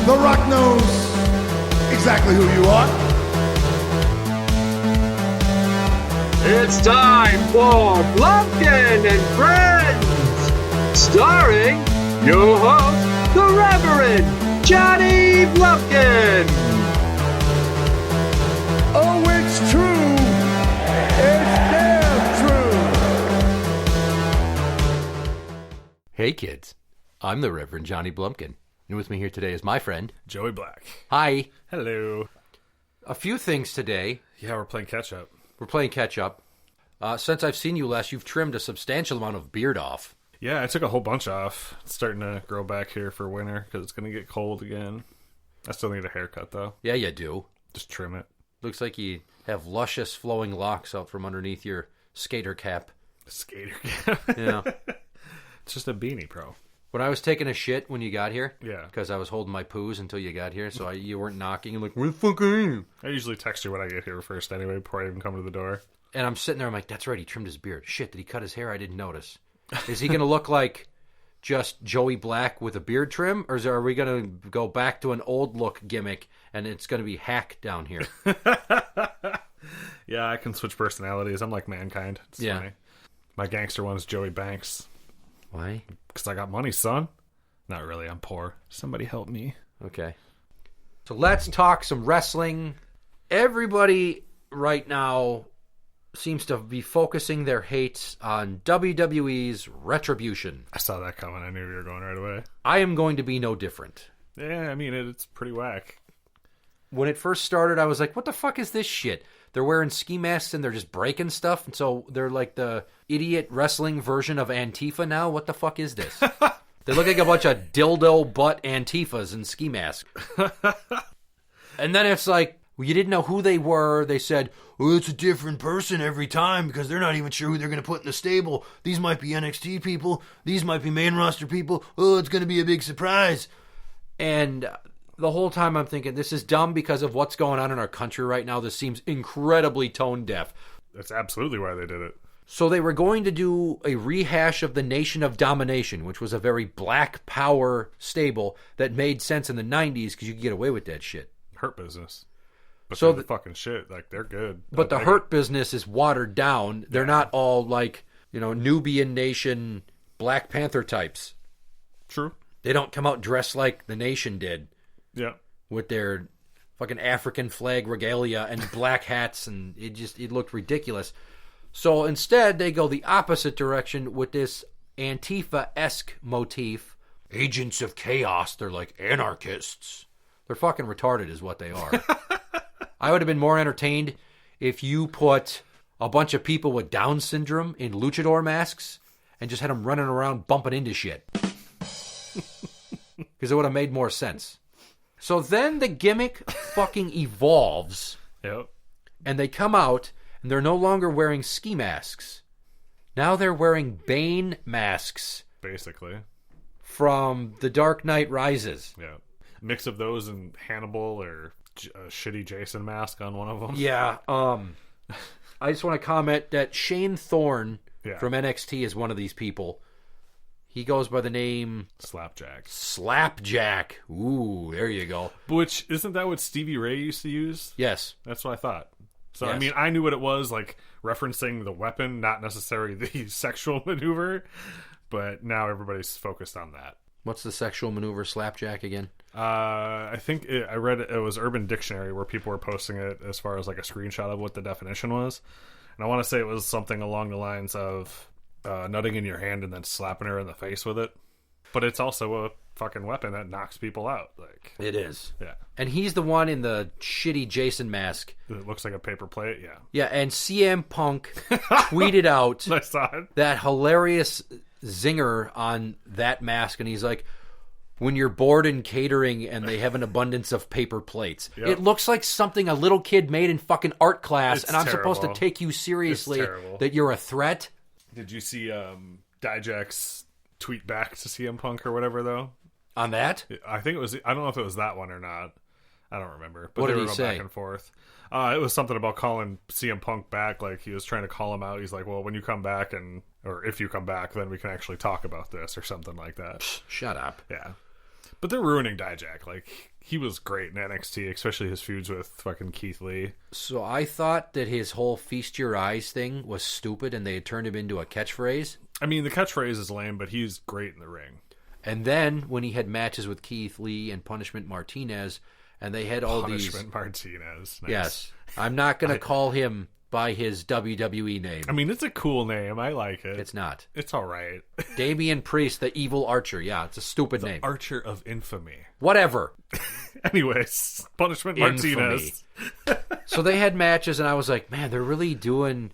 The Rock knows exactly who you are. It's time for Blumpkin and Friends, starring your host, the Reverend Johnny Blumpkin. Oh, it's true. It's damn true. Hey kids, I'm the Reverend Johnny Blumpkin, and with me here today is my friend Joey Black. Hi. Hello. A few things today. Yeah, we're playing catch up. We're playing catch up. Since I've seen you last, you've trimmed a substantial amount of beard off. Yeah, I took a whole bunch off. It's starting to grow back here for winter because it's going to get cold again. I still need a haircut though. Yeah, you do. Just trim it. Looks like you have luscious flowing locks out from underneath your skater cap. Skater cap. Yeah. It's just a beanie, bro. When I was taking a shit when you got here, Yeah. because I was holding my poos until you got here, so you weren't knocking and like, where the fuck are you? I usually text you when I get here first anyway before I even come to the door. And I'm sitting there, I'm like, that's right, he trimmed his beard. Shit, did he cut his hair? I didn't notice. Is he going to look like just Joey Black with a beard trim? Or are we going to go back to an old look gimmick and it's going to be hack down here? Yeah, I can switch personalities. I'm like Mankind. It's Yeah. funny. My gangster one's Joey Banks. Why? Because I got money, son. Not really, I'm poor. Somebody help me. Okay. So let's talk some wrestling. Everybody right now seems to be focusing their hates on WWE's Retribution. I saw that coming. I knew you were going right away. I am going to be no different. Yeah, I mean, it's pretty whack. When it first started, I was like, what the fuck is this shit? They're wearing ski masks and they're just breaking stuff. And so they're like the idiot wrestling version of Antifa now. What the fuck is this? They look like a bunch of dildo butt Antifas in ski masks. And then it's like, well, you didn't know who they were. They said, well, it's a different person every time because they're not even sure who they're going to put in the stable. These might be NXT people. These might be main roster people. Oh, it's going to be a big surprise. And the whole time I'm thinking, this is dumb because of what's going on in our country right now. This seems incredibly tone deaf. That's absolutely why they did it. So they were going to do a rehash of the Nation of Domination, which was a very black power stable that made sense in the 90s because you could get away with that shit. Hurt Business. But So they're the fucking shit. Like, they're good. But the They- Hurt Business is watered down. They're not all like, Nubian Nation Black Panther types. True. They don't come out dressed like the Nation did Yeah. with their fucking African flag regalia and black hats, and it looked ridiculous. So instead, they go the opposite direction with this Antifa-esque motif. Agents of Chaos. They're like anarchists. They're fucking retarded is what they are. I would have been more entertained if you put a bunch of people with Down syndrome in luchador masks and just had them running around bumping into shit. Because it would have made more sense. So then the gimmick fucking evolves, Yep. and they come out, and they're no longer wearing ski masks. Now they're wearing Bane masks Basically. from The Dark Knight Rises. Yeah. Mix of those and Hannibal or a shitty Jason mask on one of them. Yeah, I just want to comment that Shane Thorne from NXT is one of these people. He goes by the name Slapjack. Ooh, there you go. Which, isn't that what Stevie Ray used to use? Yes. That's what I thought. So, Yes. I mean, I knew what it was, like, referencing the weapon, not necessarily the sexual maneuver, but now everybody's focused on that. What's the sexual maneuver Slapjack again? I think I read it was Urban Dictionary where people were posting it as far as like a screenshot of what the definition was. And I want to say it was something along the lines of nutting in your hand and then slapping her in the face with it. But it's also a fucking weapon that knocks people out. Like, It is. yeah. And he's the one in the shitty Jason mask. It looks like a paper plate, yeah. Yeah, and CM Punk tweeted out I saw it. that hilarious zinger on that mask, and he's like, when you're bored in catering and they have an abundance of paper plates. Yep. It looks like something a little kid made in fucking art class, It's and I'm supposed to terrible. take you seriously It's terrible. that you're a threat? Did you see Dijak's tweet back to CM Punk or whatever, though? On that? I think it was, I don't know if it was that one or not. I don't remember. But What they did were he going say? back and forth. It was something about calling CM Punk back. Like, he was trying to call him out. He's like, well, when you come back, or if you come back, then we can actually talk about this, or something like that. Shut up. Yeah. But they're ruining Dijak. Like, he was great in NXT, especially his feuds with fucking Keith Lee. So I thought that his whole feast your eyes thing was stupid and they had turned him into a catchphrase. I mean, the catchphrase is lame, but he's great in the ring. And then when he had matches with Keith Lee and Punishment Martinez, and they had all Punishment Martinez. Nice. Yes. I'm not going to call him by his WWE name. I mean, it's a cool name. I like it. It's not. It's all right. Damian Priest, the evil archer. Yeah, it's a stupid name. Archer of Infamy. Whatever. Anyways, Punishment Martinez. So they had matches, and I was like, man, they're really doing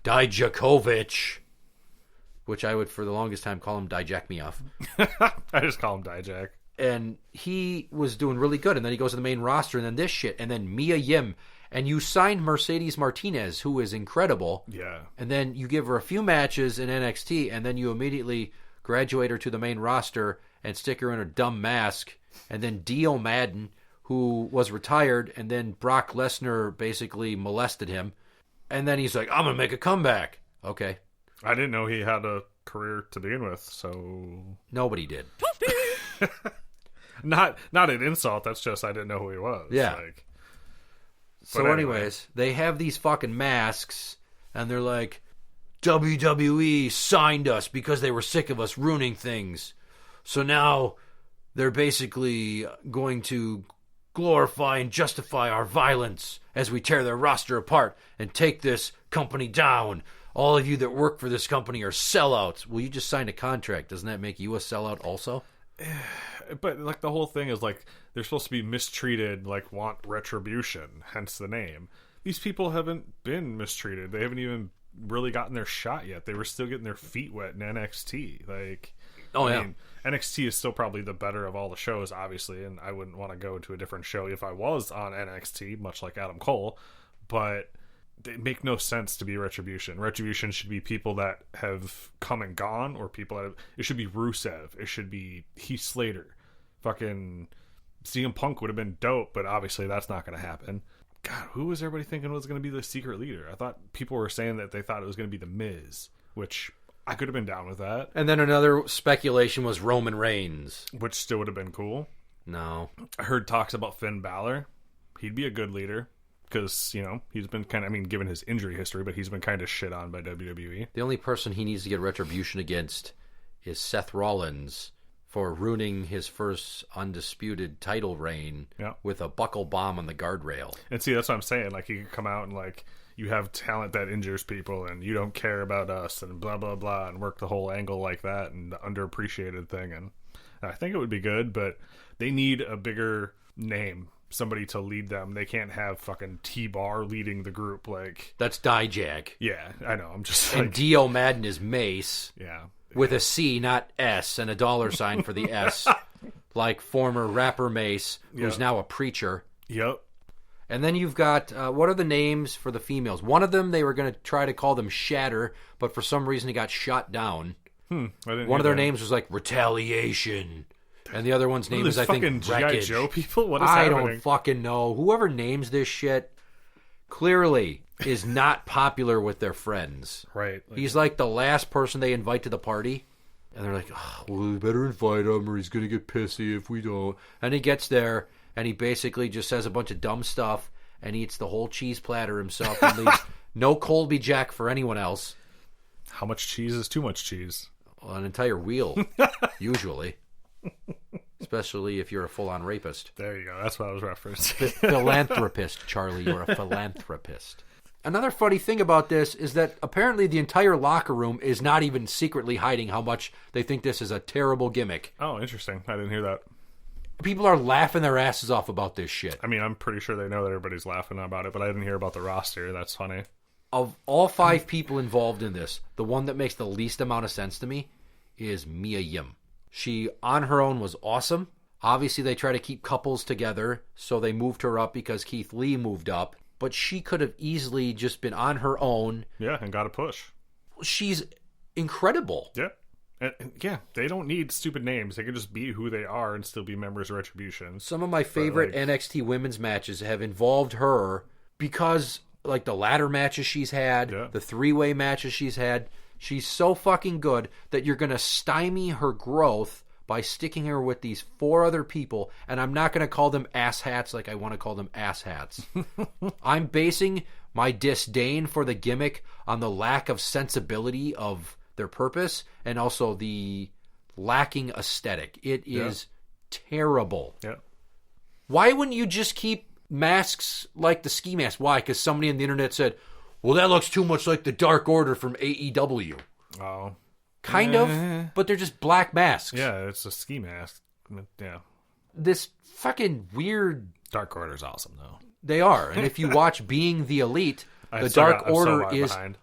Dijakovic, which I would, for the longest time, call him Dijak me off. I just call him Dijak. And he was doing really good, and then he goes to the main roster, and then this shit, and then Mia Yim. And you signed Mercedes Martinez, who is incredible. Yeah. And then you give her a few matches in NXT, and then you immediately graduate her to the main roster and stick her in a dumb mask. And then Dio Madden, who was retired, and then Brock Lesnar basically molested him. And then he's like, I'm going to make a comeback. Okay. I didn't know he had a career to begin with, so... Nobody did. Not an insult, that's just I didn't know who he was. Yeah. Like... So anyways, they have these fucking masks, and they're like, WWE signed us because they were sick of us ruining things. So now they're basically going to glorify and justify our violence as we tear their roster apart and take this company down. All of you that work for this company are sellouts. Well, you just signed a contract. Doesn't that make you a sellout also? But like the whole thing is like they're supposed to be mistreated, like want retribution, hence the name. These people haven't been mistreated. They haven't even really gotten their shot yet. They were still getting their feet wet in NXT. Like, I mean, NXT is still probably the better of all the shows, obviously, and I wouldn't want to go to a different show if I was on NXT, much like Adam Cole. But they make no sense to be Retribution. Retribution should be people that have come and gone, or people that have, it should be Rusev. It should be Heath Slater. Fucking CM Punk would have been dope, but obviously that's not going to happen. God, who was everybody thinking was going to be the secret leader? I thought people were saying that they thought it was going to be The Miz, which I could have been down with that. And then another speculation was Roman Reigns. Which still would have been cool. No. I heard talks about Finn Balor. He'd be a good leader. Because, you know, he's been kind of, I mean, given his injury history, but he's been kind of shit on by WWE. The only person he needs to get retribution against is Seth Rollins for ruining his first undisputed title reign with a buckle bomb on the guardrail. And see, that's what I'm saying. Like, he could come out and, like, you have talent that injures people and you don't care about us and blah, blah, blah, and work the whole angle like that and the underappreciated thing. And I think it would be good, but they need a bigger name. Somebody to lead them. They can't have fucking T-Bar leading the group. Like, that's Dijak. Yeah, I know. I'm just and like... Dio Madden is Mace. Yeah. With a C, not S, and a dollar sign for the S. Like former rapper Mace, who's now a preacher. Yep. And then you've got, what are the names for the females? One of them, they were going to try to call them Shatter, but for some reason it got shot down. I didn't One of their names was like Retaliation. And the other one's name is, I think, fucking Wreckage. G.I. Joe people? What is I happening? don't fucking know. Whoever names this shit clearly is not popular with their friends. Right. He's like the last person they invite to the party. And they're like, oh, well, we better invite him or he's going to get pissy if we don't. And he gets there and he basically just says a bunch of dumb stuff and eats the whole cheese platter himself and leaves no Colby Jack for anyone else. How much cheese is too much cheese? Well, an entire wheel, usually. Especially if you're a full-on rapist. There you go. That's what I was referencing. Philanthropist, Charlie. You're a philanthropist. Another funny thing about this is that apparently the entire locker room is not even secretly hiding how much they think this is a terrible gimmick. Oh, interesting. I didn't hear that. People are laughing their asses off about this shit. I mean, I'm pretty sure they know that everybody's laughing about it, but I didn't hear about the roster. That's funny. Of all 5 people involved in this, the one that makes the least amount of sense to me is Mia Yim. She, on her own, was awesome. Obviously, they try to keep couples together, so they moved her up because Keith Lee moved up. But she could have easily just been on her own. Yeah, and got a push. She's incredible. Yeah. And yeah, they don't need stupid names. They can just be who they are and still be members of Retribution. Some of my favorite NXT women's matches have involved her because, like, the ladder matches she's had, the 3-way matches she's had, she's so fucking good that you're going to stymie her growth by sticking her with these 4 other people, and I'm not going to call them ass hats like I want to call them ass hats. I'm basing my disdain for the gimmick on the lack of sensibility of their purpose and also the lacking aesthetic. It is terrible. Yeah. Why wouldn't you just keep masks like the ski mask? Why? Because somebody on the internet said, well, that looks too much like the Dark Order from AEW. Oh. Kind of, but they're just black masks. Yeah, it's a ski mask. Yeah. This fucking weird... Dark Order's awesome, though. They are. And if you watch Being the Elite, the I'm so Dark Order far is behind.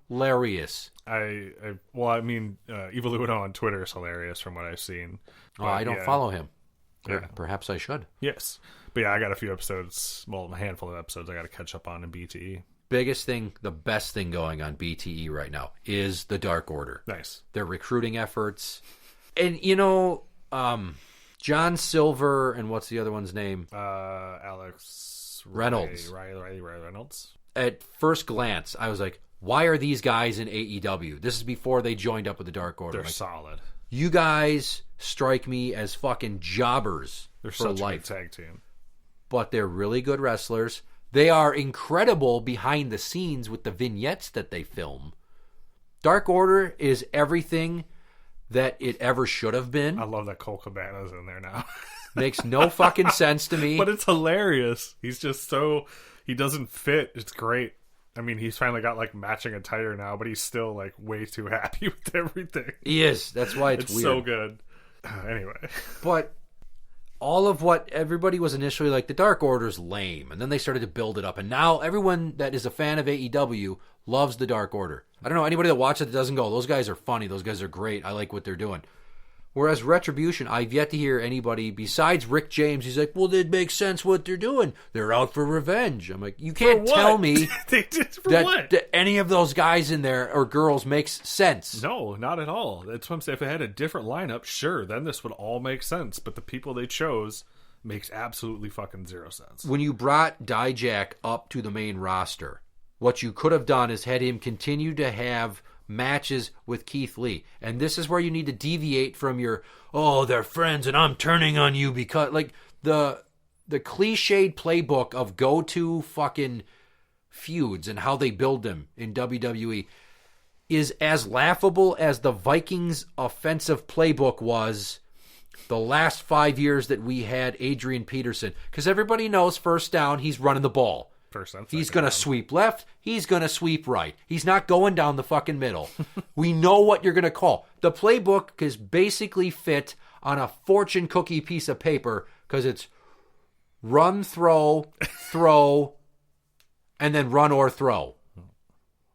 hilarious. Well, I mean, Evil Uno on Twitter is hilarious from what I've seen. Oh, I don't follow him. Yeah. Perhaps I should. Yes. But yeah, I got a few episodes, well, a handful of episodes I got to catch up on in BTE. Biggest thing, the best thing going on BTE right now is the Dark Order. Nice. Their recruiting efforts. And, you know, John Silver and what's the other one's name? Alex Reynolds. Riley Reynolds. At first glance, I was like, why are these guys in AEW? This is before they joined up with the Dark Order. They're like, solid. you guys strike me as fucking jobbers They're for such life. a good tag team. But they're really good wrestlers. They are incredible behind the scenes with the vignettes that they film. Dark Order is everything that it ever should have been. I love that Cole Cabana's in there now. Makes no fucking sense to me. But it's hilarious. He's just so... He doesn't fit. It's great. I mean, he's finally got, like, matching attire now, but he's still, like, way too happy with everything. He is. That's why it's weird. So good. Anyway. But all of what everybody was initially like, the Dark Order's lame. And then they started to build it up. And now everyone that is a fan of AEW loves the Dark Order. I don't know, anybody that watches it doesn't go, those guys are funny, those guys are great, I like what they're doing. Whereas Retribution, I've yet to hear anybody, besides Rick James, he's like, well, it makes sense what they're doing. They're out for revenge. I'm like, you can't tell me that any of those guys in there, or girls, makes sense. No, not at all. That's what I'm saying. If it had a different lineup, sure, then this would all make sense. But the people they chose makes absolutely fucking zero sense. When you brought Dijak up to the main roster, what you could have done is had him continue to have matches with Keith Lee. And this is where you need to deviate from your, oh, they're friends and I'm turning on you because, like, the cliched playbook of go-to fucking feuds and how they build them in WWE is as laughable as the Vikings offensive playbook was the last 5 years that we had Adrian Peterson. Because everybody knows first down, he's running the ball. He's going to sweep left. He's going to sweep right. He's not going down the fucking middle. We know what you're going to call. The playbook is basically fit on a fortune cookie piece of paper because it's run, throw, and then run or throw.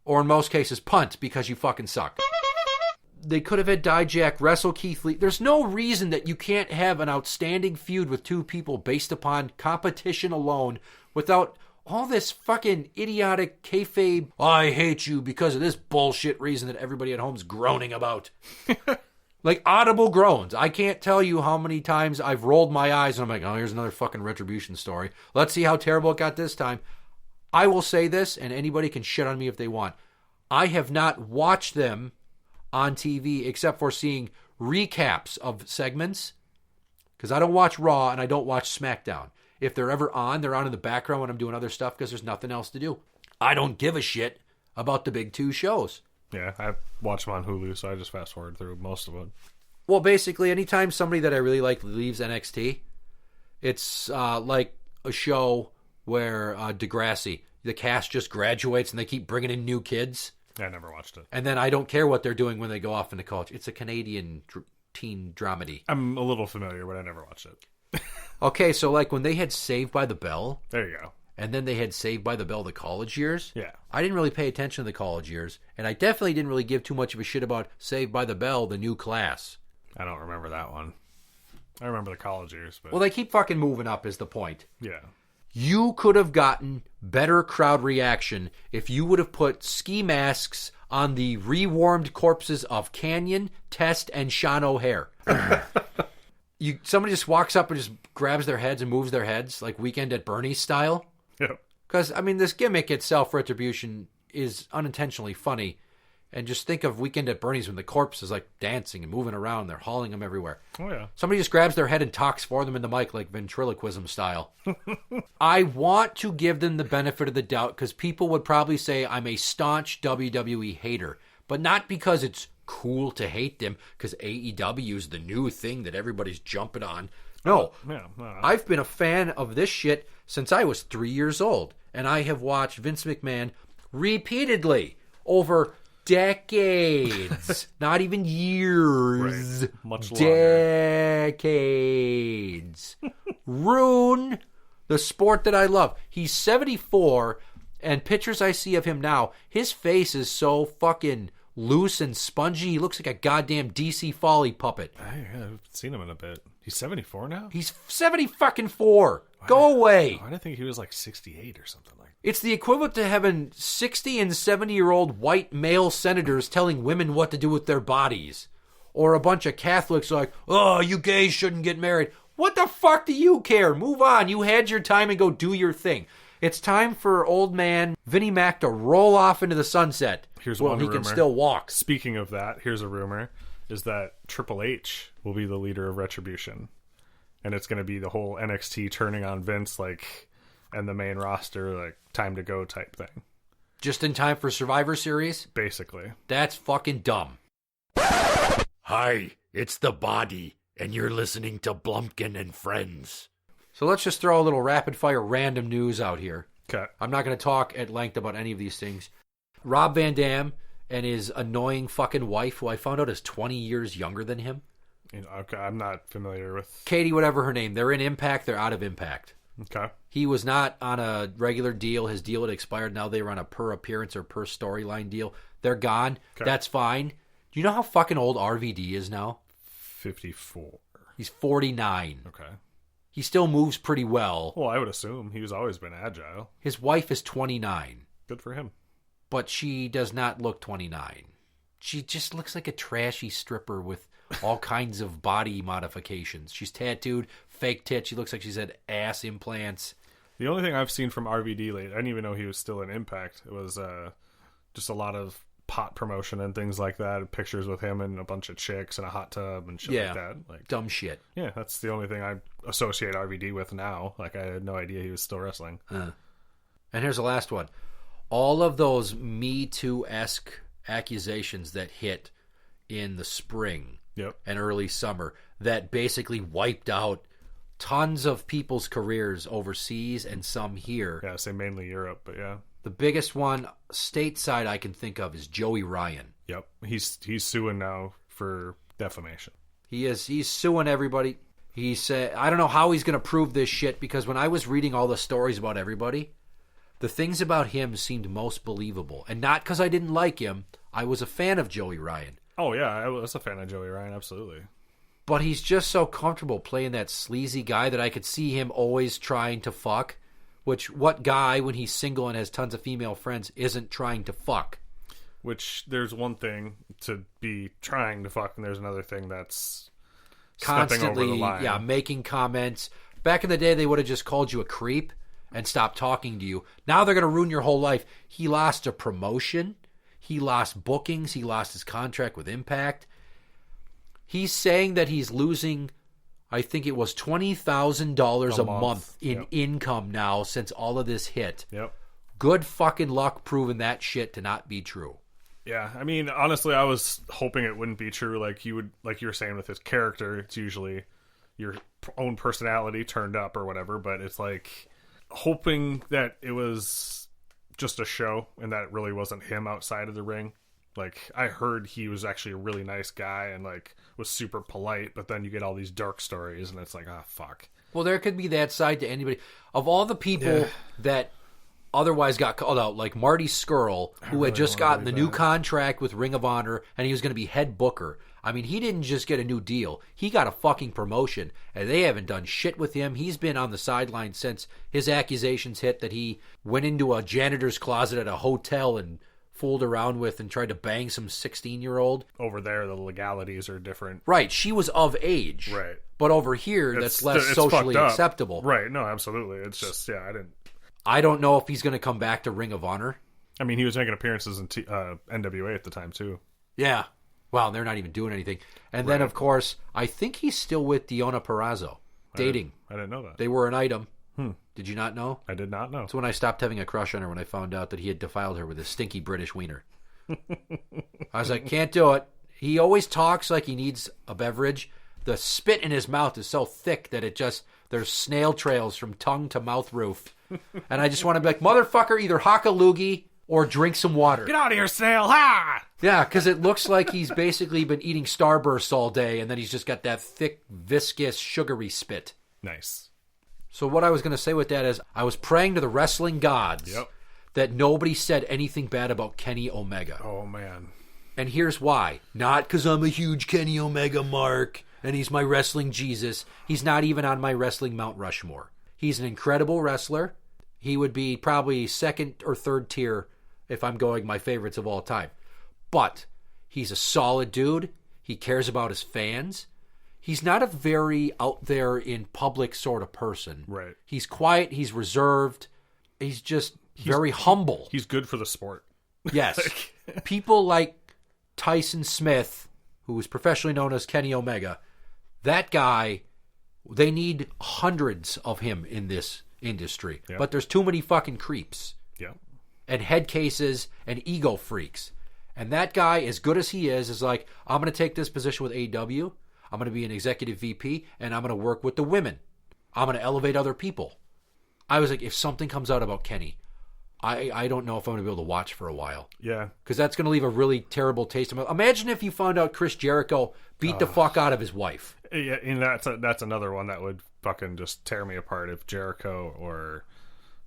Or in most cases, punt because you fucking suck. They could have had Dijak wrestle Keith Lee. There's no reason that you can't have an outstanding feud with two people based upon competition alone without all this fucking idiotic kayfabe, I hate you because of this bullshit reason that everybody at home's groaning about. Like audible groans. I can't tell you how many times I've rolled my eyes and I'm like, oh, here's another fucking Retribution story. Let's see how terrible it got this time. I will say this, and anybody can shit on me if they want. I have not watched them on TV except for seeing recaps of segments because I don't watch Raw and I don't watch SmackDown. If they're ever on, they're on in the background when I'm doing other stuff because there's nothing else to do. I don't give a shit about the big two shows. Yeah, I watch them on Hulu, so I just fast forward through most of it. Well, basically, anytime somebody that I really like leaves NXT, it's like a show where Degrassi, the cast just graduates and they keep bringing in new kids. I never watched it. And then I don't care what they're doing when they go off into college. It's a Canadian teen dramedy. I'm a little familiar, but I never watched it. Okay, so like when they had Saved by the Bell. There you go. And then they had Saved by the Bell the college years. Yeah. I didn't really pay attention to the college years. And I definitely didn't really give too much of a shit about Saved by the Bell, the new class. I don't remember that one. I remember the college years. But... Well, they keep fucking moving up is the point. Yeah. You could have gotten better crowd reaction if you would have put ski masks on the rewarmed corpses of Canyon, Test, and Sean O'Hare. Somebody just walks up and just grabs their heads and moves their heads, like Weekend at Bernie's style. Yep. Because, I mean, this gimmick itself, Retribution, is unintentionally funny. And just think of Weekend at Bernie's when the corpse is like dancing and moving around. They're hauling them everywhere. Oh, yeah. Somebody just grabs their head and talks for them in the mic like ventriloquism style. I want to give them the benefit of the doubt because people would probably say I'm a staunch WWE hater. But not because it's cool to hate them because AEW is the new thing that everybody's jumping on. No. Yeah, I've been a fan of this shit since I was 3 years old. And I have watched Vince McMahon repeatedly over decades, not even years, right. Much longer. Decades, ruin the sport that I love. He's 74, and pictures I see of him now, his face is so fucking loose and spongy. He looks like a goddamn DC Foley puppet. I haven't seen him in a bit. He's 74 now? He's 70 fucking 4. Go away. I didn't think he was like 68 or something like that. It's the equivalent to having 60 and 70-year-old white male senators telling women what to do with their bodies. Or a bunch of Catholics like, oh, you gays shouldn't get married. What the fuck do you care? Move on. You had your time and go do your thing. It's time for old man Vinnie Mac to roll off into the sunset. Here's well, one he rumor. can still walk. Speaking of that, here's a rumor, is that Triple H will be the leader of Retribution. And it's going to be the whole NXT turning on Vince, like, and the main roster, like, time to go type thing. Just in time for Survivor Series? Basically. That's fucking dumb. Hi, it's the Body, and you're listening to Blumpkin and Friends. So let's just throw a little rapid-fire random news out here. Okay. I'm not going to talk at length about any of these things. Rob Van Dam and his annoying fucking wife, who I found out is 20 years younger than him. Okay, I'm not familiar with... Katie, whatever her name. They're in Impact. They're out of Impact. Okay. He was not on a regular deal. His deal had expired. Now they were on a per appearance or per storyline deal. They're gone. Okay. That's fine. Do you know how fucking old RVD is now? 54. He's 49. Okay. He still moves pretty well. Well, I would assume. He's always been agile. His wife is 29. Good for him. But she does not look 29. She just looks like a trashy stripper with all kinds of body modifications. She's tattooed, fake tits. She looks like she's had ass implants. The only thing I've seen from RVD lately, I didn't even know he was still in Impact. It was just a lot of pot promotion and things like that. Pictures with him and a bunch of chicks in a hot tub and shit like that. Like dumb shit. Yeah, that's the only thing I associate RVD with now. Like, I had no idea he was still wrestling. And here's the last one. All of those Me Too-esque accusations that hit in the spring and early summer that basically wiped out tons of people's careers overseas and some here. Yeah, say mainly Europe, but yeah. The biggest one stateside I can think of is Joey Ryan. Yep, he's suing now for defamation. He is. He's suing everybody. He said, I don't know how he's going to prove this shit, because when I was reading all the stories about everybody, the things about him seemed most believable. And not because I didn't like him. I was a fan of Joey Ryan. Oh, yeah, I was a fan of Joey Ryan, absolutely. But he's just so comfortable playing that sleazy guy that I could see him always trying to fuck. Which, what guy, when he's single and has tons of female friends, isn't trying to fuck? Which, there's one thing to be trying to fuck, and there's another thing that's constantly, stepping over the line. Yeah, making comments. Back in the day, they would have just called you a creep and stopped talking to you. Now they're going to ruin your whole life. He lost a promotion. He lost bookings. He lost his contract with Impact. He's saying that he's losing, I think it was $20,000 a month in income now since all of this hit. Yep. Good fucking luck proving that shit to not be true. Yeah, I mean, honestly, I was hoping it wouldn't be true. Like you were saying with his character, it's usually your own personality turned up or whatever. But it's like hoping that it was just a show and that it really wasn't him outside of the ring. Like, I heard he was actually a really nice guy and, like, was super polite, but then you get all these dark stories, and it's like, fuck. Well, there could be that side to anybody. Of all the people that otherwise got called out, like Marty Scurll, who had just gotten the new contract with Ring of Honor, and he was going to be head booker. I mean, he didn't just get a new deal. He got a fucking promotion, and they haven't done shit with him. He's been on the sidelines since his accusations hit that he went into a janitor's closet at a hotel and fooled around with and tried to bang some 16-year-old. Over there, the legalities are different. Right. She was of age. Right. But over here, that's less socially acceptable. Right. No, absolutely. It's just, I don't know if he's going to come back to Ring of Honor. I mean, he was making appearances in NWA at the time, too. Yeah. Well, they're not even doing anything. And then, of course, I think he's still with Diona Perazzo, dating. I didn't know that. They were an item. Did you not know? I did not know. That's when I stopped having a crush on her, when I found out that he had defiled her with his stinky British wiener. I was like, can't do it. He always talks like he needs a beverage. The spit in his mouth is so thick that there's snail trails from tongue to mouth roof. And I just want to be like, motherfucker, either hock a loogie or drink some water. Get out of here, snail! Ha! Yeah, because it looks like he's basically been eating Starbursts all day, and then he's just got that thick, viscous, sugary spit. Nice. So what I was going to say with that is I was praying to the wrestling gods that nobody said anything bad about Kenny Omega. Oh, man. And here's why. Not because I'm a huge Kenny Omega mark and he's my wrestling Jesus. He's not even on my wrestling Mount Rushmore. He's an incredible wrestler. He would be probably second or third tier if I'm going my favorites of all time. But he's a solid dude. He cares about his fans. He's not a very out there in public sort of person. Right. He's quiet. He's reserved. He's just very humble. He's good for the sport. Yes. People like Tyson Smith, who was professionally known as Kenny Omega, that guy, they need hundreds of him in this industry. Yeah. But there's too many fucking creeps. Yeah. And head cases and ego freaks. And that guy, as good as he is like, I'm going to take this position with AEW. I'm going to be an executive VP, and I'm going to work with the women. I'm going to elevate other people. I was like, if something comes out about Kenny, I don't know if I'm going to be able to watch for a while. Yeah. Because that's going to leave a really terrible taste in my... Imagine if you found out Chris Jericho beat the fuck out of his wife. Yeah, and that's another one that would fucking just tear me apart if Jericho or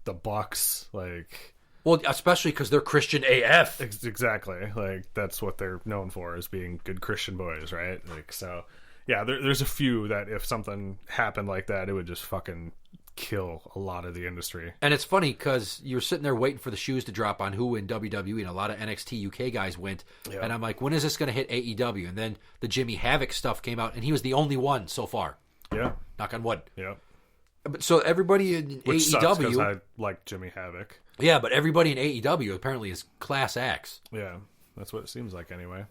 the Bucks, like... Well, especially because they're Christian AF. Exactly. Like, that's what they're known for, is being good Christian boys, right? Like, so... Yeah, there's a few that if something happened like that, it would just fucking kill a lot of the industry. And it's funny because you're sitting there waiting for the shoes to drop on who in WWE, and a lot of NXT UK guys went. Yeah. And I'm like, when is this going to hit AEW? And then the Jimmy Havoc stuff came out, and he was the only one so far. Yeah. Knock on wood. Yeah. So everybody in Which AEW... sucks because I like Jimmy Havoc. Yeah, but everybody in AEW apparently is class acts. Yeah, that's what it seems like anyway.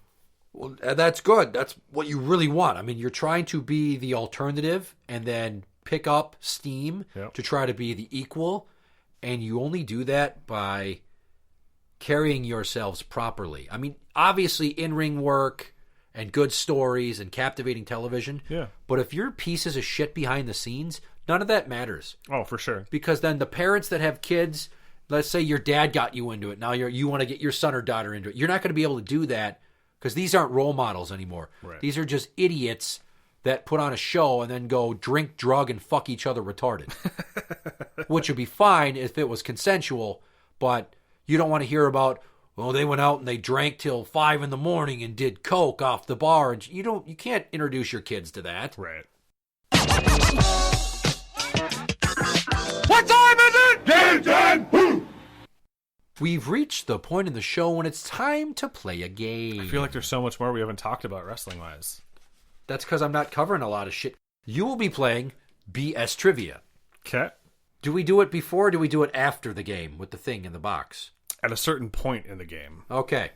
Well, that's good. That's what you really want. I mean, you're trying to be the alternative and then pick up steam to try to be the equal, and you only do that by carrying yourselves properly. I mean, obviously in-ring work and good stories and captivating television. Yeah. But if you're pieces of shit behind the scenes, none of that matters. Oh, for sure. Because then the parents that have kids, let's say your dad got you into it. Now you want to get your son or daughter into it. You're not going to be able to do that because these aren't role models anymore. Right. These are just idiots that put on a show and then go drink, drug, and fuck each other retarded. Which would be fine if it was consensual, but you don't want to hear about, well, they went out and they drank till 5 a.m. and did coke off the bar. And you can't introduce your kids to that. Right. What time is it? Game time! Boom! We've reached the point in the show when it's time to play a game. I feel like there's so much more we haven't talked about wrestling-wise. That's because I'm not covering a lot of shit. You will be playing BS Trivia. Okay. Do we do it before or do we do it after the game with the thing in the box? At a certain point in the game. Okay.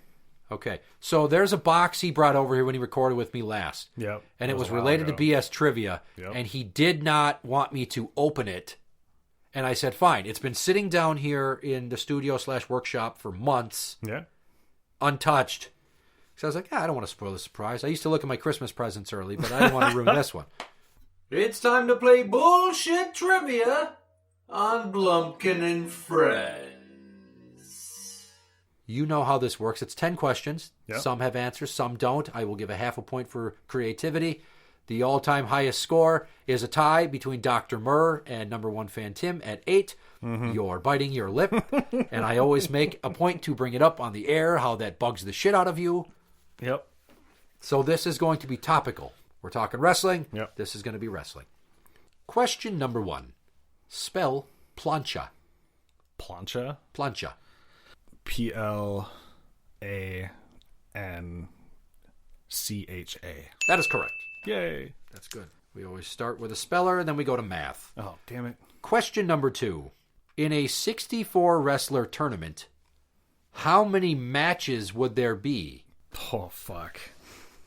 So there's a box he brought over here when he recorded with me last. Yep. And it was related to BS Trivia. Yep. And he did not want me to open it. And I said, fine. It's been sitting down here in the studio/workshop for months. Yeah. Untouched. So I was like, I don't want to spoil the surprise. I used to look at my Christmas presents early, but I didn't want to ruin this one. It's time to play bullshit trivia on Blumpkin and Friends. You know how this works. It's 10 questions. Yep. Some have answers, some don't. I will give a half a point for creativity. The all-time highest score is a tie between Dr. Murr and number 1 fan Tim at 8. Mm-hmm. You're biting your lip. And I always make a point to bring it up on the air, how that bugs the shit out of you. Yep. So this is going to be topical. We're talking wrestling. Yep. This is going to be wrestling. Question number 1. Spell plancha. Plancha? Plancha. Plancha. That is correct. Yay. That's good. We always start with a speller, and then we go to math. Oh, damn it. Question number 2. In a 64 wrestler tournament, How many matches would there be? Oh, fuck.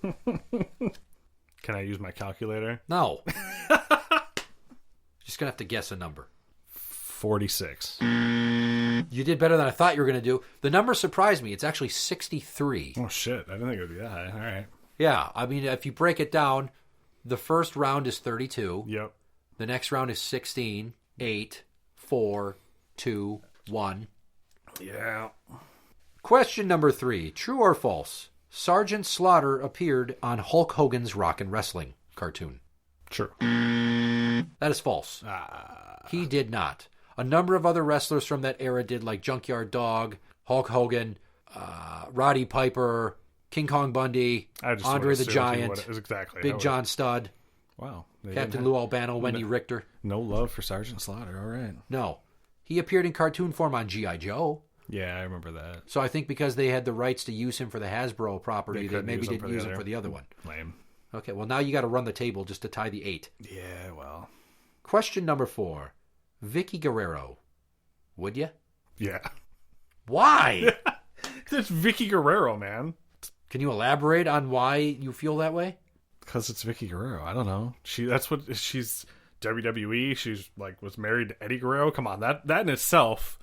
Can I use my calculator? No. Just going to have to guess a number. 46. You did better than I thought you were going to do. The number surprised me. It's actually 63. Oh, shit. I didn't think it would be that high. All right. Yeah, I mean, if you break it down, the first round is 32. Yep. The next round is 16, 8, 4, 2, 1. Yeah. Question number 3. True or false? Sergeant Slaughter appeared on Hulk Hogan's Rock and Wrestling cartoon. True. That is false. He did not. A number of other wrestlers from that era did, like Junkyard Dog, Hulk Hogan, Roddy Piper, King Kong Bundy, Andre the Giant, exactly. Big John Studd, Wow. Captain Lou Albano, Wendy Richter. No love for Sergeant Slaughter. All right. No. He appeared in cartoon form on G.I. Joe. Yeah, I remember that. So I think because they had the rights to use him for the Hasbro property, they maybe didn't use him for the other one. Lame. Okay, well, now you got to run the table just to tie the 8. Yeah, well. Question number 4. Vicky Guerrero. Would you? Yeah. Why? It's Vicky Guerrero, man. Can you elaborate on why you feel that way? Because it's Vicky Guerrero. I don't know. She's WWE. She's like was married to Eddie Guerrero. Come on, that in itself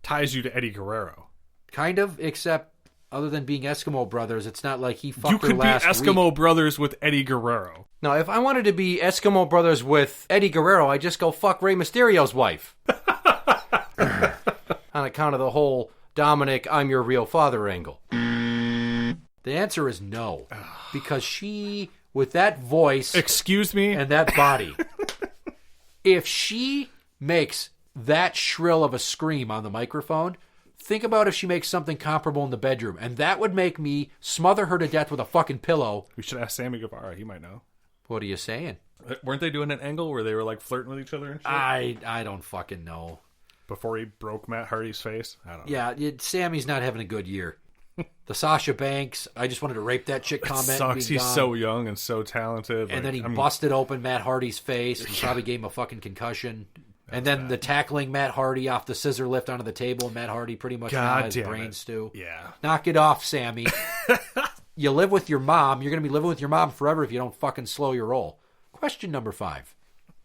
ties you to Eddie Guerrero. Kind of, except other than being Eskimo brothers, it's not like he fucked You her could be last Eskimo week. brothers with Eddie Guerrero. No, if I wanted to be Eskimo brothers with Eddie Guerrero, I'd just go fuck Rey Mysterio's wife. On account of the whole Dominic, I'm your real father angle. The answer is no. Because she, with that voice... Excuse me? And that body, if she makes that shrill of a scream on the microphone, think about if she makes something comparable in the bedroom. And that would make me smother her to death with a fucking pillow. We should ask Sammy Guevara. He might know. What are you saying? Weren't they doing an angle where they were like flirting with each other and shit? I don't fucking know. Before he broke Matt Hardy's face? I don't know. Yeah, Sammy's not having a good year. The Sasha Banks, I just wanted to rape that chick comment. Sucks. He's so young and so talented. And then he busted open Matt Hardy's face and probably gave him a fucking concussion. And then the tackling Matt Hardy off the scissor lift onto the table, and Matt Hardy pretty much got his brain stew. Yeah. Knock it off, Sammy. You live with your mom. You're going to be living with your mom forever if you don't fucking slow your roll. Question number 5.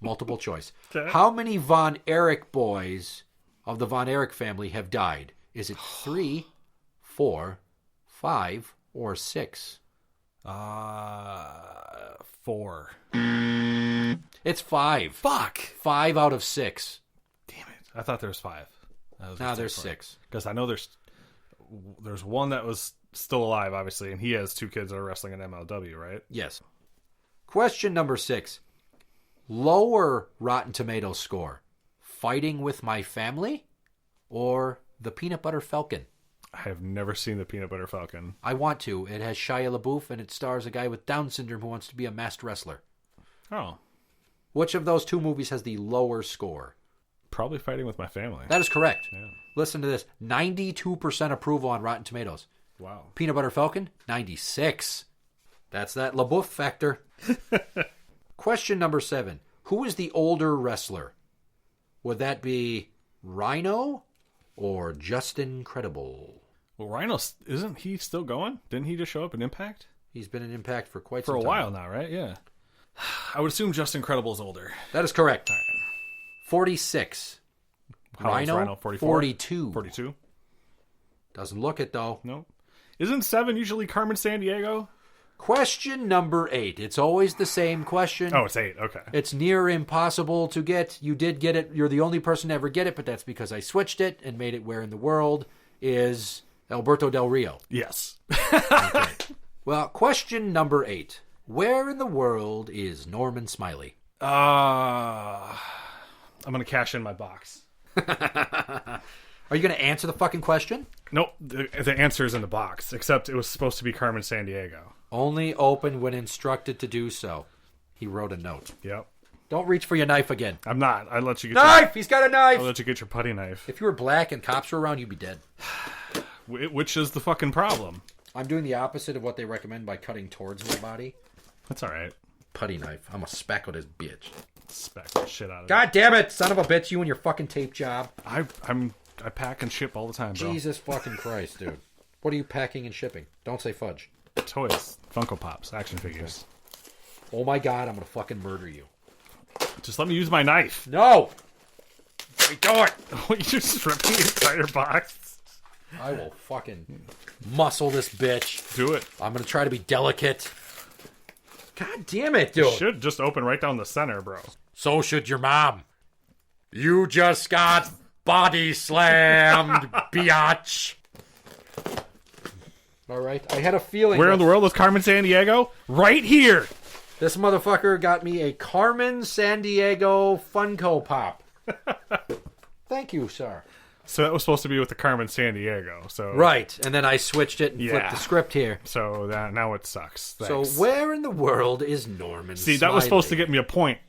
Multiple choice. Okay. How many Von Erich boys of the Von Erich family have died? Is it 3, 4, 5, or 6? 4. It's 5. Fuck. 5 out of 6. Damn it. I thought there was 5. Now there's 6. Because I know there's one that was still alive, obviously, and he has 2 kids that are wrestling in MLW, right? Yes. Question number 6. Lower Rotten Tomatoes score. Fighting with My Family or The Peanut Butter Falcon? I have never seen The Peanut Butter Falcon. I want to. It has Shia LaBeouf and it stars a guy with Down syndrome who wants to be a masked wrestler. Oh. Which of those 2 movies has the lower score? Probably Fighting with My Family. That is correct. Yeah. Listen to this. 92% approval on Rotten Tomatoes. Wow. Peanut Butter Falcon, 96. That's that LaBeouf factor. Question number 7. Who is the older wrestler? Would that be Rhino or Justin Credible? Well, Rhino, isn't he still going? Didn't he just show up in Impact? He's been in Impact for quite some time. For a while now, right? Yeah. I would assume Justin Credible's older. That is correct. All right. 46. How old's Rhino? 44? 42. 42? Doesn't look it, though. No. Isn't 7 usually Carmen Sandiego? Question number 8. It's always the same question. Oh, it's 8. Okay. It's near impossible to get. You did get it. You're the only person to ever get it, but that's because I switched it and made it where in the world is Alberto Del Rio. Yes. Okay. Well, question number 8. Where in the world is Norman Smiley? I'm going to cash in my box. Are you going to answer the fucking question? Nope. The answer is in the box, except it was supposed to be Carmen Sandiego. Only open when instructed to do so. He wrote a note. Yep. Don't reach for your knife again. I'm not. I let you get Knife! He's got a knife! I'll let you get your putty knife. If you were black and cops were around, you'd be dead. Which is the fucking problem? I'm doing the opposite of what they recommend by cutting towards my body. That's all right. Putty knife. I'm a speckled as bitch. Spec the shit out of it. God damn it, son of a bitch, you and your fucking tape job. I'm I pack and ship all the time, bro. Jesus fucking Christ, dude. What are you packing and shipping? Don't say fudge. Toys, Funko Pops, action figures. Oh my God, I'm gonna fucking murder you. Just let me use my knife. No! We do it! You just ripped the entire box. I will fucking muscle this bitch. Do it. I'm gonna try to be delicate. God damn it, It dude. should just open right down the center, bro. So should your mom. You just got body slammed, biatch. All right, I had a feeling. Where in the world was Carmen Sandiego? Right here. This motherfucker got me a Carmen Sandiego Funko Pop. Thank you, sir. So that was supposed to be with the Carmen Sandiego. So Right, and then I switched it and flipped Yeah. the script here. So now it sucks. Thanks. So where in the world is Norman See, that was supposed to Smiley? get me a point,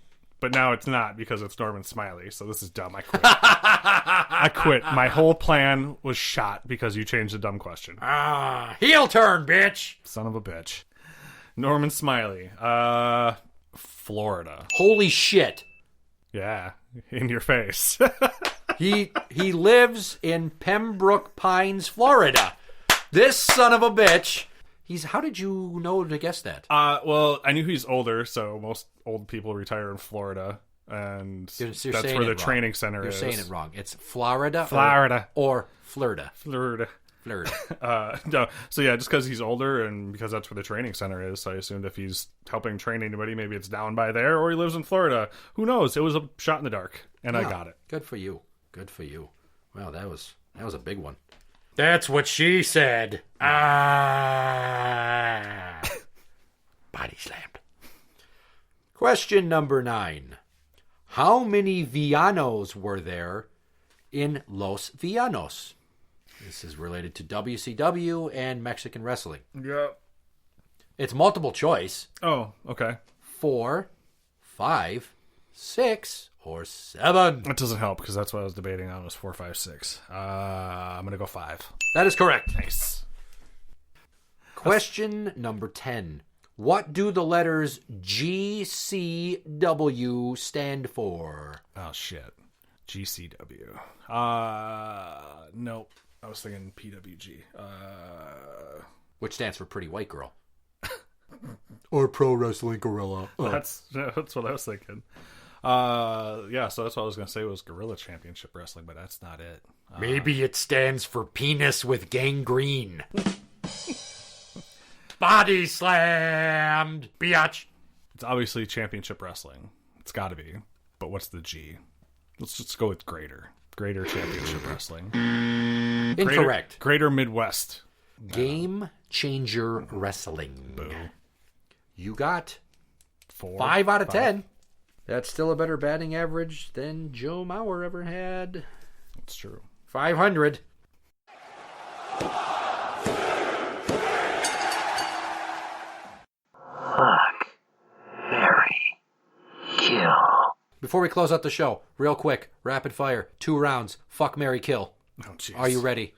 but now it's not because it's Norman Smiley. So this is dumb. I quit. I quit. My whole plan was shot because you changed the dumb question. Heel turn, bitch. Son of a bitch. Norman Smiley. Florida. Holy shit. Yeah, in your face. He lives in Pembroke Pines, Florida. This son of a bitch. How did you know to guess that? Well, I knew he's older, so most old people retire in Florida, and You're that's saying where the it wrong. training center You're is. saying it wrong. It's Florida. Florida. Or Florida. Florida. Florida. No, so yeah, just because he's older and because that's where the training center is, so I assumed if he's helping train anybody, maybe it's down by there, or he lives in Florida. Who knows? It was a shot in the dark, and I got it. Good for you. Good for you. Wow, that was a big one. That's what she said. Body slammed. Question number 9. How many Villanos were there in Los Villanos? This is related to WCW and Mexican wrestling. Yeah. It's multiple choice. Oh, okay. 4, 5, 6, or 7. That doesn't help because that's what I was debating on was 4, 5, 6. I'm gonna go 5. That is correct. Nice. Question number 10. What do the letters GCW stand for? Oh shit. GCW. Nope. I was thinking PWG. Which stands for Pretty White Girl. Or Pro Wrestling Gorilla. That's what I was thinking. Yeah, so that's what I was gonna say was Gorilla Championship Wrestling, but that's not it. Maybe it stands for Penis with Gangrene. Body slammed, biatch. It's obviously Championship Wrestling. It's got to be. But what's the G? Let's just go with Greater Championship Wrestling. Incorrect. Greater Midwest. Game Changer Wrestling. Boo. You got 4. 5 out of 10. That's still a better batting average than Joe Mauer ever had. That's true. 500. Fuck, marry, kill. Before we close out the show, real quick, rapid fire, 2 rounds. Fuck, marry, kill. Oh, jeez. Are you ready?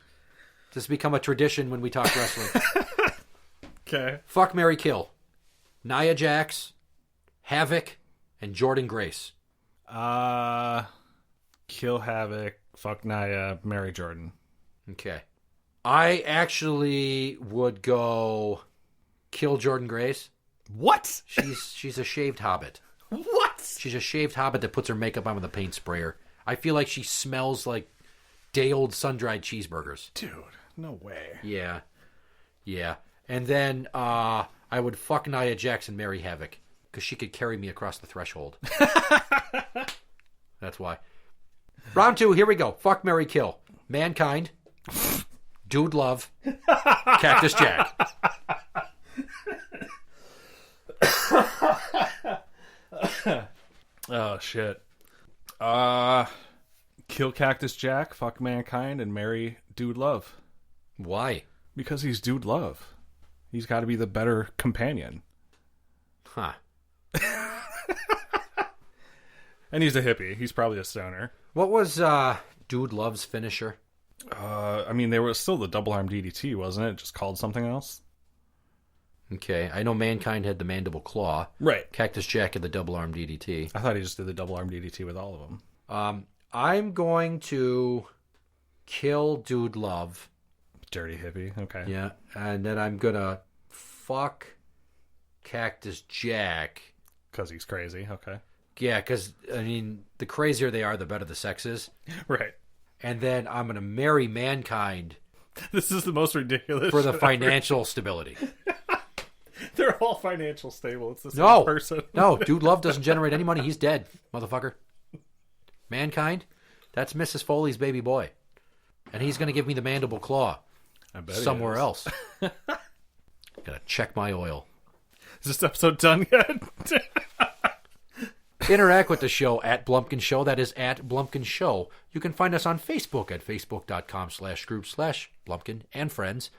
This has become a tradition when we talk wrestling. Okay. Fuck, marry, kill. Nia Jax, Havoc, and Jordan Grace. Kill Havoc. Fuck Nia. Marry Jordan. Okay. I actually would go kill Jordan Grace. What? She's a shaved hobbit. What? She's a shaved hobbit that puts her makeup on with a paint sprayer. I feel like she smells like day-old sun-dried cheeseburgers. Dude, no way. Yeah. Yeah. And then I would fuck Nia Jax and marry Havoc because she could carry me across the threshold. That's why. Round 2, here we go. Fuck, marry, kill. Mankind. Dude Love. Cactus Jack. Oh, shit. Kill Cactus Jack, fuck Mankind, and marry Dude Love. Why? Because he's Dude Love. He's got to be the better companion. Huh. And he's a hippie. He's probably a stoner. What was Dude Love's finisher? I mean, there was still the double arm DDT, wasn't it? Just called something else? Okay, I know Mankind had the mandible claw. Right. Cactus Jack had the double arm DDT. I thought he just did the double arm DDT with all of them. I'm going to kill Dude Love. Dirty hippie. Okay. Yeah. And then I'm going to fuck Cactus Jack. Because he's crazy. Okay. Yeah, because, I mean, the crazier they are, the better the sex is. Right. And then I'm going to marry Mankind This is the most ridiculous for the shit financial stability. They're all financial stable. It's the same No. person. No, Dude Love doesn't generate any money. He's dead, motherfucker. Mankind, that's Mrs. Foley's baby boy. And he's going to give me the mandible claw I bet he somewhere is. else. Gotta check my oil. Is this episode done yet? Interact with the show at Blumpkin Show. That is at Blumpkin Show. You can find us on Facebook at facebook.com/group/Blumpkin and friends.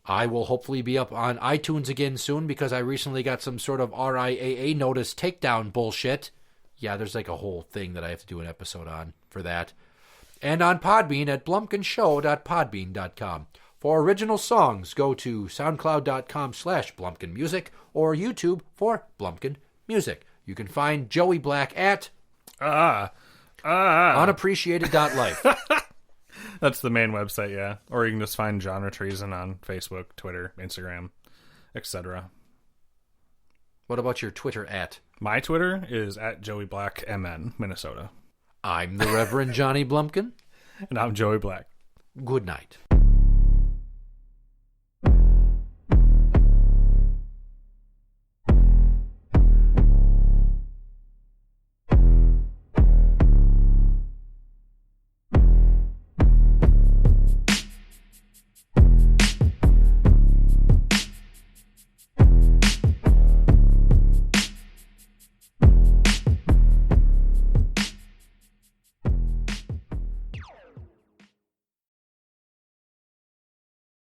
I will hopefully be up on iTunes again soon because I recently got some sort of RIAA notice takedown bullshit. Yeah, there's like a whole thing that I have to do an episode on for that. And on Podbean at blumpkinshow.podbean.com. For original songs, go to soundcloud.com/BlumpkinMusic or YouTube for Blumpkin Music. You can find Joey Black at unappreciated.life. That's the main website, yeah. Or you can just find Genre Treason on Facebook, Twitter, Instagram, etc. What about your Twitter at? My Twitter is at Joey Black MN, Minnesota. I'm the Reverend Johnny Blumpkin. And I'm Joey Black. Good night.